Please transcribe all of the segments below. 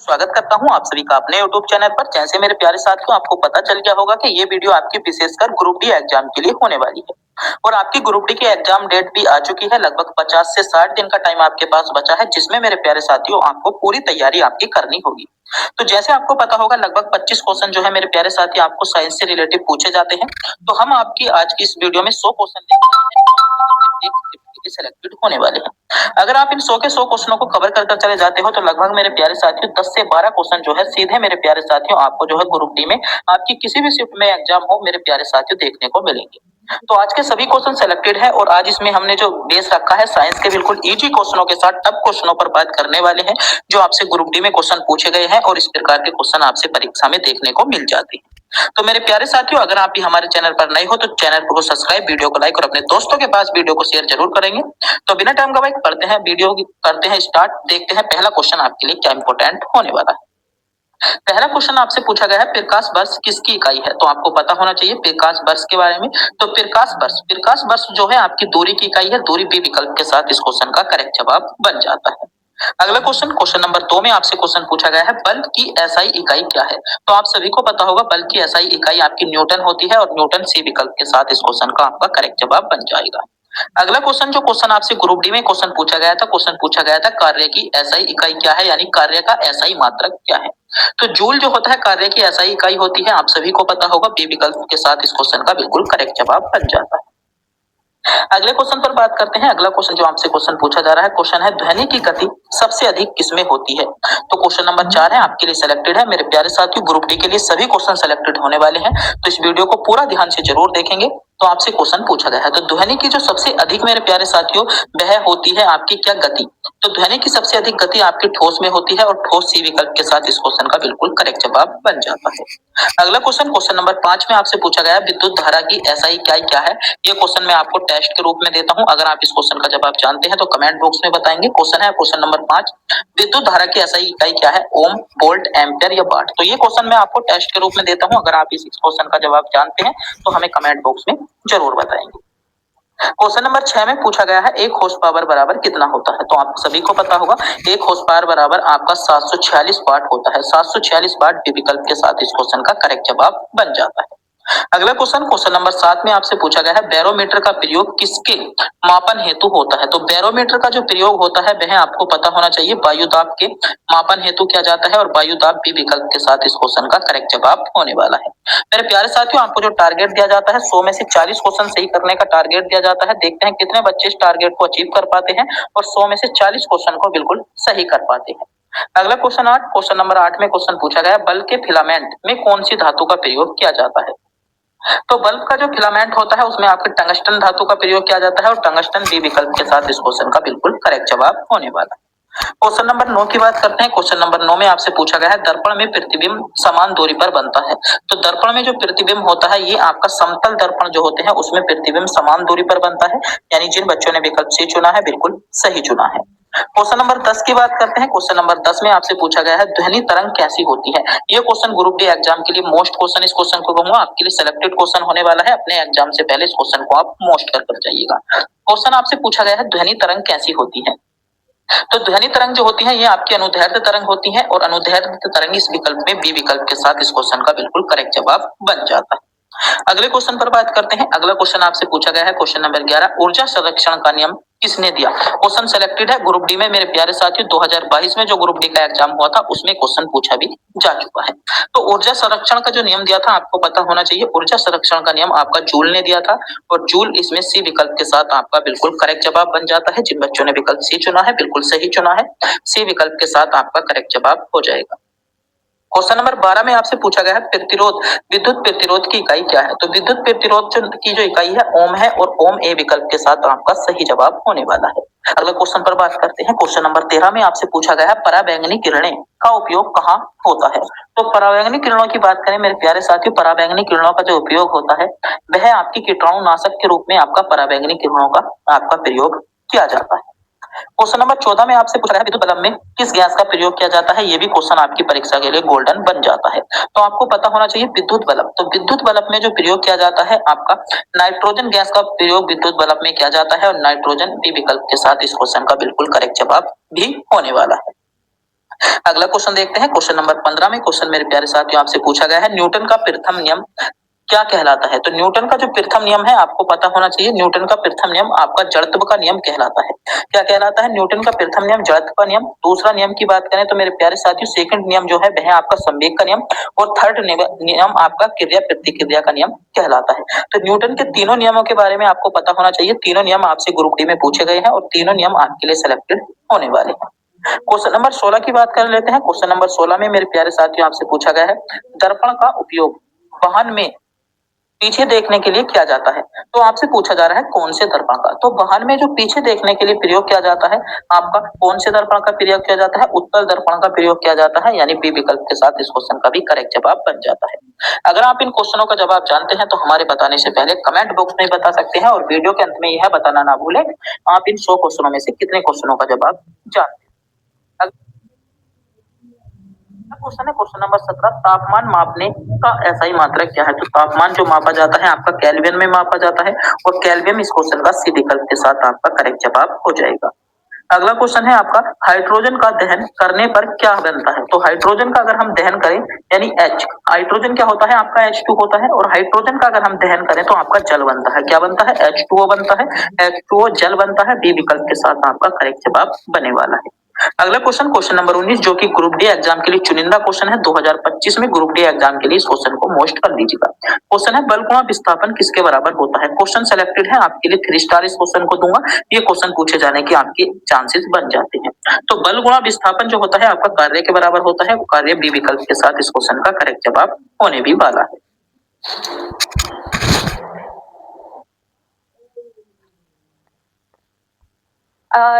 स्वागत करता हूं आप सभी का अपने YouTube चैनल पर। जैसे मेरे प्यारे साथियों, आपको पता चल गया होगा कि ये वीडियो आपकी विशेषकर ग्रुप डी एग्जाम के लिए होने वाली है और आपकी ग्रुप डी की एग्जाम डेट भी आ चुकी है। लगभग 50 से 60 दिन का टाइम आपके पास बचा है, जिसमें मेरे प्यारे साथियों आपको पूरी तैयारी आपकी करनी होगी। तो जैसे आपको पता होगा, लगभग 25 क्वेश्चन जो है मेरे प्यारे साथी आपको साइंस से रिलेटेड पूछे जाते हैं। तो हम आपकी आज की इस वीडियो में 100 क्वेश्चन लेकर आए हैं, सिलेक्टेड होने वाले हैं। अगर आप इन 100 के 100 क्वेश्चनों को कवर कर चले जाते हो तो लगभग मेरे प्यारे साथियों 10 से 12 क्वेश्चन जो है सीधे मेरे प्यारे साथियों आपको जो है ग्रुप डी में आपकी किसी भी शिफ्ट में एग्जाम हो मेरे प्यारे साथियों देखने को मिलेंगे। तो आज के सभी क्वेश्चन सेलेक्टेड है और आज इसमें हमने जो बेस रखा है साइंस के बिल्कुल इजी क्वेश्चनों के साथ टफ क्वेश्चनों पर बात करने वाले हैं, जो आपसे ग्रुप डी में क्वेश्चन पूछे गए हैं और इस प्रकार के क्वेश्चन आपसे परीक्षा में देखने को मिल जाते हैं। तो मेरे प्यारे साथियों, अगर आप भी हमारे चैनल पर नए हो तो चैनल को सब्सक्राइब, वीडियो को लाइक और अपने दोस्तों के पास वीडियो को शेयर जरूर करेंगे। तो बिना टाइम गवाए पढ़ते हैं, वीडियो करते हैं स्टार्ट। देखते हैं पहला क्वेश्चन आपके लिए क्या इंपॉर्टेंट होने वाला है। पहला क्वेश्चन आपसे पूछा गया है, प्रकाश वर्ष किसकी इकाई है? तो आपको पता होना चाहिए प्रकाश वर्ष के बारे में। तो प्रकाश वर्ष जो है आपकी दूरी की इकाई है। दूरी बी विकल्प के साथ इस क्वेश्चन का करेक्ट जवाब बन जाता है। अगला क्वेश्चन नंबर 2 में आपसे क्वेश्चन पूछा गया है, बल की एसआई इकाई क्या है? तो आप सभी को पता होगा बल की एसआई इकाई आपकी न्यूटन होती है और न्यूटन सी विकल्प के साथ इस क्वेश्चन का आपका करेक्ट जवाब बन जाएगा। अगला क्वेश्चन आपसे ग्रुप डी में क्वेश्चन पूछा गया था कार्य की एसआई इकाई क्या है, यानी कार्य का एसआई मात्रक क्या है? तो जूल जो होता है कार्य की एसआई इकाई होती है। आप सभी को पता होगा बी विकल्प के साथ इस क्वेश्चन का बिल्कुल करेक्ट जवाब बन जाता है। अगले क्वेश्चन पर बात करते हैं। अगला क्वेश्चन जो आपसे क्वेश्चन पूछा जा रहा है, क्वेश्चन है ध्वनि की गति सबसे अधिक किसमें होती है? तो क्वेश्चन नंबर 4 है आपके लिए सिलेक्टेड है। मेरे प्यारे साथियों, ग्रुप डी के लिए सभी क्वेश्चन सिलेक्टेड होने वाले हैं, तो इस वीडियो को पूरा ध्यान से जरूर देखेंगे। तो आपसे क्वेश्चन पूछा गया है, तो ध्वनि की जो सबसे अधिक मेरे प्यारे साथियों वह होती है आपकी क्या गति? तो ध्वनि की सबसे अधिक गति आपकी ठोस में होती है और ठोस सी विकल्प के साथ इस क्वेश्चन का बिल्कुल करेक्ट जवाब बन जाता है। अगला क्वेश्चन नंबर 5 में आपसे पूछा गया है, विद्युत धारा की एसआई इकाई क्या है? ये क्वेश्चन मैं आपको टेस्ट के रूप में देता हूं। अगर आप इस क्वेश्चन का जवाब जानते हैं तो कमेंट बॉक्स में बताएंगे। क्वेश्चन नंबर 5, विद्युत धारा की एसआई इकाई क्या है? ओम, वोल्ट, एम्पियर या वाट? तो ये क्वेश्चन मैं आपको टेस्ट के रूप में देता हूं। अगर आप इस क्वेश्चन का जवाब जानते हैं तो हमें कमेंट बॉक्स में जरूर बताएंगे। क्वेश्चन नंबर 6 में पूछा गया है, एक हॉर्स पावर बराबर कितना होता है? तो आप सभी को पता होगा एक हॉर्स पावर बराबर आपका 746 वाट होता है। 746 वाट बी विकल्प के साथ इस क्वेश्चन का करेक्ट जवाब बन जाता है। अगला क्वेश्चन नंबर 7 में आपसे पूछा गया है, बैरोमीटर का प्रयोग किसके मापन हेतु होता है? तो बैरोमीटर का जो प्रयोग होता है वह आपको पता होना चाहिए वायु दाब के मापन हेतु किया जाता है और वायु दाब बी विकल्प के साथ इस क्वेश्चन का करेक्ट जवाब होने वाला है। मेरे प्यारे साथियों, आपको जो टारगेट दिया जाता है 100 में से 40 क्वेश्चन सही करने का टारगेट दिया जाता है। देखते हैं कितने बच्चे इस टारगेट को अचीव कर पाते हैं और 100 में से 40 क्वेश्चन को बिल्कुल सही कर पाते हैं। अगला क्वेश्चन नंबर 8 में क्वेश्चन पूछा गया, बल्ब के फिलामेंट में कौन सी धातु का प्रयोग किया जाता है? तो बल्ब का जो फिलामेंट होता है उसमें आपके टंगस्टन धातु का प्रयोग किया जाता है और टंगस्टन बी विकल्प के साथ इस क्वेश्चन का बिल्कुल करेक्ट जवाब होने वाला है। क्वेश्चन नंबर 9 की बात करते हैं। क्वेश्चन नंबर 9 में आपसे पूछा गया है, दर्पण में प्रतिबिंब समान दूरी पर बनता है। तो दर्पण में जो प्रतिबिंब होता है ये आपका समतल दर्पण जो होते हैं उसमें प्रतिबिंब समान दूरी पर बनता है, यानी जिन बच्चों ने विकल्प सी चुना है बिल्कुल सही चुना है। क्वेश्चन नंबर 10 की बात करते हैं। क्वेश्चन नंबर 10 में आपसे पूछा गया है, ध्वनि तरंग कैसी होती है? ये क्वेश्चन ग्रुप डी एग्जाम के लिए मोस्ट क्वेश्चन, इस क्वेश्चन को कहूंगा आपके लिए सिलेक्टेड क्वेश्चन होने वाला है। अपने एग्जाम से पहले इस क्वेश्चन को आप मोस्ट कर जाइएगा। क्वेश्चन आपसे पूछा गया है, ध्वनि तरंग कैसी होती है? तो ध्वनि तरंग जो होती है ये आपकी अनुदैर्ध्य तरंग होती है और अनुदैर्ध्य तरंग इस विकल्प में बी विकल्प के साथ इस क्वेश्चन का बिल्कुल करेक्ट जवाब बन जाता है। अगले क्वेश्चन पर बात करते हैं। अगला क्वेश्चन आपसे पूछा गया है, क्वेश्चन नंबर 11, ऊर्जा संरक्षण का नियम किसने दिया? क्वेश्चन सेलेक्टेड है ग्रुप डी में। मेरे प्यारे साथियों, 2022 में जो ग्रुप डी का एग्जाम हुआ था उसमें क्वेश्चन पूछा भी जा चुका है। तो ऊर्जा संरक्षण का जो नियम दिया था आपको पता होना चाहिए। ऊर्जा संरक्षण का नियम आपका जूल ने दिया था और जूल इसमें सी विकल्प के साथ आपका बिल्कुल करेक्ट जवाब बन जाता है। जिन बच्चों ने विकल्प सी चुना है बिल्कुल सही चुना है। सी विकल्प के साथ आपका करेक्ट जवाब हो जाएगा। क्वेश्चन नंबर 12 में आपसे पूछा गया है, प्रतिरोध, विद्युत प्रतिरोध की इकाई क्या है? तो विद्युत प्रतिरोध की जो इकाई है ओम है और ओम ए विकल्प के साथ आपका सही जवाब होने वाला है। अगला क्वेश्चन पर बात करते हैं। क्वेश्चन नंबर 13 में आपसे पूछा गया है, पराबैंगनी किरणें का उपयोग कहाँ होता है? तो पराबैंगनी किरणों की बात करें मेरे प्यारे साथियों, पराबैंगनी किरणों का जो उपयोग होता है वह आपकी कीटाणुनाशक के रूप में आपका पराबैंगनी किरणों का आपका प्रयोग किया जाता है। क्वेश्चन नंबर 14 में आपसे पूछा है, विद्युत बल्ब में किस गैस का प्रयोग किया जाता है? ये भी क्वेश्चन आपकी परीक्षा के लिए गोल्डन बन जाता है। तो आपको पता होना चाहिए विद्युत बल्ब। तो विद्युत बल्ब में जो प्रयोग किया जाता है आपका नाइट्रोजन गैस का प्रयोग विद्युत बल्ब में किया जाता है और नाइट्रोजन बी विकल्प के साथ इस क्वेश्चन का बिल्कुल करेक्ट जवाब भी होने वाला है। अगला क्वेश्चन देखते हैं। क्वेश्चन नंबर 15 में क्वेश्चन मेरे प्यारे साथियों आपसे पूछा गया है, न्यूटन का प्रथम नियम क्या कहलाता है? तो न्यूटन का जो प्रथम नियम है आपको पता होना चाहिए। न्यूटन का प्रथम नियम आपका जड़त्व का नियम कहलाता है। क्या कहलाता है? न्यूटन का प्रथम नियम जड़त्व का नियम। दूसरा नियम की बात करें तो मेरे प्यारे साथियों सेकंड नियम जो है वह है आपका संवेग का नियम, और थर्ड नियम आपका क्रिया प्रतिक्रिया का नियम कहलाता है। तो न्यूटन के तीनों नियमों के बारे में आपको पता होना चाहिए। तीनों नियम आपसे ग्रुप डी में पूछे गए हैं और तीनों नियम आपके लिए सिलेक्टेड होने वाले हैं। क्वेश्चन नंबर 16 की बात कर लेते हैं। क्वेश्चन नंबर 16 में मेरे प्यारे साथियों आपसे पूछा गया है, दर्पण का उपयोग वाहन में पीछे देखने के लिए किया जाता है। तो आपसे पूछा जा रहा है कौन से दर्पण का। तो वाहन में जो पीछे देखने के लिए प्रयोग किया जाता है आपका कौन से दर्पण का प्रयोग किया जाता है? उत्तल दर्पण का प्रयोग किया जाता है, यानी बी विकल्प के साथ इस क्वेश्चन का भी करेक्ट जवाब बन जाता है। अगर आप इन क्वेश्चनों का जवाब जानते हैं तो हमारे बताने से पहले कमेंट बॉक्स में बता सकते हैं, और वीडियो के अंत में यह बताना ना भूलें आप इन 100 क्वेश्चनों में से कितने क्वेश्चनों का जवाब जानते हैं। क्वेश्चन है क्वेश्चन नंबर 17, तापमान मापने का एसआई मात्रक क्या है? तो तापमान जो मापा जाता है आपका केल्विन में मापा जाता है, और केल्विन इस क्वेश्चन का सी विकल्प के साथ आपका करेक्ट जवाब हो जाएगा। अगला क्वेश्चन है आपका, हाइड्रोजन का दहन करने पर क्या बनता है? तो हाइड्रोजन का अगर हम दहन करें यानी H, हाइड्रोजन क्या होता है आपका H2 होता है, और हाइड्रोजन का अगर हम दहन करें तो आपका जल बनता है। क्या बनता है? H2O बनता है। H2O जल बनता है। बी विकल्प के साथ आपका करेक्ट जवाब बने वाला है। अगला क्वेश्चन क्वेश्चन नंबर 19 जो कि ग्रुप डी एग्जाम के लिए चुनिंदा क्वेश्चन है 2025 में ग्रुप डी एग्जाम के लिए इस क्वेश्चन को मोस्ट कर लीजिएगा। क्वेश्चन है, बल गुणा विस्थापन किसके बराबर होता है? क्वेश्चन सेलेक्टेड है आपके लिए 3 स्टार इस क्वेश्चन को दूंगा, ये क्वेश्चन पूछे जाने के आपके चांसेस बन जाते हैं। तो बल गुणा विस्थापन जो होता है आपका कार्य के बराबर होता है, वो कार्य बी विकल्प के साथ इस क्वेश्चन का करेक्ट जवाब होने भी वाला है।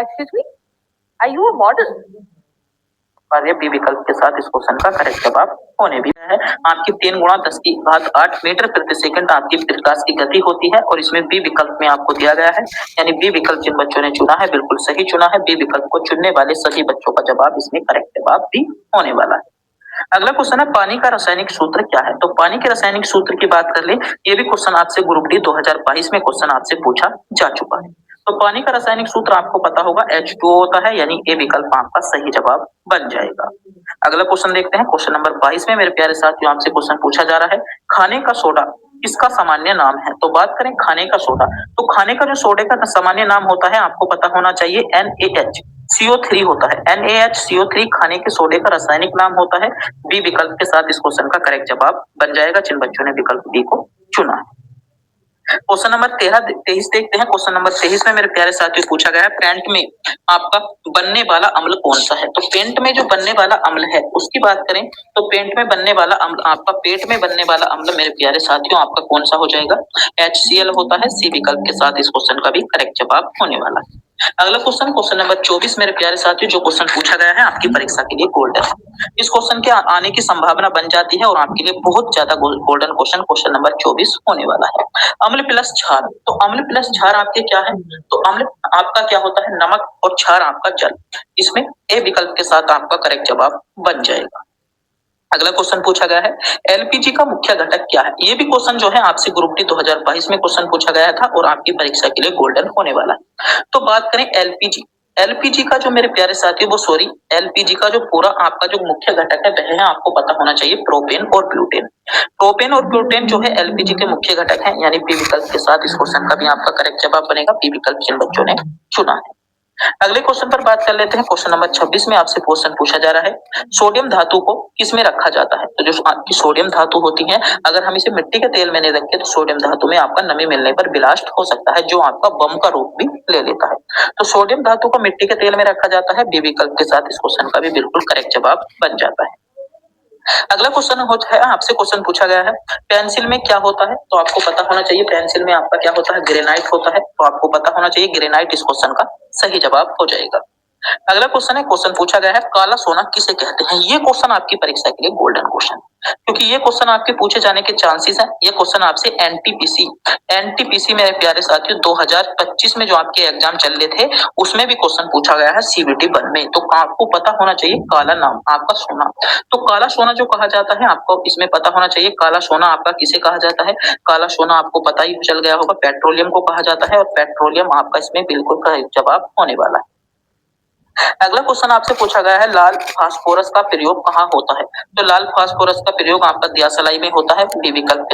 Excuse me, are you a model? कार्य बी विकल्प के साथ इस क्वेश्चन का करेक्ट जवाब होने भी है। आपकी 3 गुणा 10 की घात 8 मीटर प्रति सेकंड आपकी प्रकाश की गति होती है, और इसमें बी विकल्प में आपको दिया गया है, यानी बी विकल्प जिन बच्चों ने चुना है बिल्कुल सही चुना है। बी विकल्प को चुनने वाले सभी बच्चों का जवाब इसमें करेक्ट जवाब भी होने वाला है। अगला क्वेश्चन है, पानी का रासायनिक सूत्र क्या है? तो पानी के रासायनिक सूत्र की बात कर ले, ये भी क्वेश्चन आपसे ग्रुप डी 2022 में क्वेश्चन आपसे पूछा जा चुका है। तो पानी का रासायनिक सूत्र आपको पता होगा H2O होता है, यानी ए विकल्प आपका सही जवाब बन जाएगा। अगला क्वेश्चन देखते हैं। क्वेश्चन नंबर 22 में मेरे प्यारे साथियों आपसे क्वेश्चन पूछा जा रहा है, खाने का सोडा किसका सामान्य नाम है? तो बात करें खाने का सोडा, तो खाने का जो सोडे का सामान्य नाम होता है आपको पता होना चाहिए NaHCO3 होता है। NaHCO3 खाने के सोडे का रासायनिक नाम होता है। बी विकल्प के साथ इस क्वेश्चन का करेक्ट जवाब बन जाएगा जिन बच्चों ने विकल्प बी को चुना है। क्वेश्चन नंबर 23 देखते हैं। क्वेश्चन नंबर 23 में मेरे प्यारे साथियों पूछा गया है, पेंट में आपका बनने वाला अम्ल कौन सा है? तो पेंट में जो बनने वाला अम्ल है उसकी बात करें तो पेंट में बनने वाला अम्ल आपका पेट में बनने वाला अम्ल मेरे प्यारे साथियों आपका कौन सा हो जाएगा? HCl होता है। सी विकल्प के साथ इस क्वेश्चन का भी करेक्ट जवाब होने वाला है। अगला क्वेश्चन क्वेश्चन नंबर 24 मेरे प्यारे साथियों जो क्वेश्चन पूछा गया है आपकी परीक्षा के लिए गोल्डन है। इस क्वेश्चन के आने की संभावना बन जाती है और आपके लिए बहुत ज्यादा गोल्डन क्वेश्चन क्वेश्चन नंबर 24 होने वाला है। अम्ल प्लस क्षार, तो अम्ल प्लस क्षार आपके क्या है? तो अम्ल आपका क्या होता है? नमक, और क्षार आपका जल। इसमें ए विकल्प के साथ आपका करेक्ट जवाब बन जाएगा। अगला क्वेश्चन पूछा गया है, एलपीजी का मुख्य घटक क्या है? ये भी क्वेश्चन जो है आपसे ग्रुप डी 2022 में क्वेश्चन पूछा गया था और आपकी परीक्षा के लिए गोल्डन होने वाला है। तो बात करें एलपीजी, एलपीजी का जो मेरे प्यारे साथी वो सॉरी एलपीजी का जो पूरा आपका जो मुख्य घटक है वह है आपको पता होना चाहिए प्रोपेन और ब्यूटेन। प्रोपेन और ब्यूटेन जो है एलपीजी के मुख्य घटक है, यानी बी विकल्प के साथ इस क्वेश्चन का भी आपका करेक्ट जवाब बनेगा। बी विकल्प जिन बच्चों ने चुना है। अगले क्वेश्चन पर बात कर लेते हैं। क्वेश्चन नंबर 26 में आपसे क्वेश्चन पूछा जा रहा है, सोडियम धातु को किस में रखा जाता है? तो जो आपकी सोडियम धातु होती है अगर हम इसे मिट्टी के तेल में नहीं रखें तो सोडियम धातु में आपका नमी मिलने पर ब्लास्ट हो सकता है, जो आपका बम का रूप भी ले लेता है। तो सोडियम धातु को मिट्टी के तेल में रखा जाता है। बी विकल्प के साथ इस क्वेश्चन का भी बिल्कुल करेक्ट जवाब बन जाता है। अगला क्वेश्चन होता है आपसे क्वेश्चन पूछा गया है, पेंसिल में क्या होता है? तो आपको पता होना चाहिए पेंसिल में आपका क्या होता है? ग्रेनाइट होता है। तो आपको पता होना चाहिए ग्रेनाइट इस क्वेश्चन का सही जवाब हो जाएगा। अगला क्वेश्चन है, क्वेश्चन पूछा गया है, काला सोना किसे कहते हैं? ये क्वेश्चन आपकी परीक्षा के लिए गोल्डन क्वेश्चन, क्योंकि ये क्वेश्चन आपके पूछे जाने के चांसेस हैं। ये क्वेश्चन आपसे एनटीपीसी मेरे प्यारे साथियों 2025 में जो आपके एग्जाम चल रहे थे उसमें भी क्वेश्चन पूछा गया है सीबीटी 1 में। तो आपको पता होना चाहिए काला नाम आपका सोना। तो काला सोना जो कहा जाता है आपको इसमें पता होना चाहिए काला सोना आपका किसे कहा जाता है? काला सोना आपको पता ही चल गया होगा पेट्रोलियम को कहा जाता है, और पेट्रोलियम आपका इसमें बिल्कुल जवाब होने वाला है। अगला क्वेश्चन आपसे पूछा गया है, लाल फास्फोरस का प्रयोग कहाँ होता है? तो लाल फास्फोरस का प्रयोग आपका दियासलाई में होता है, डी विकल्प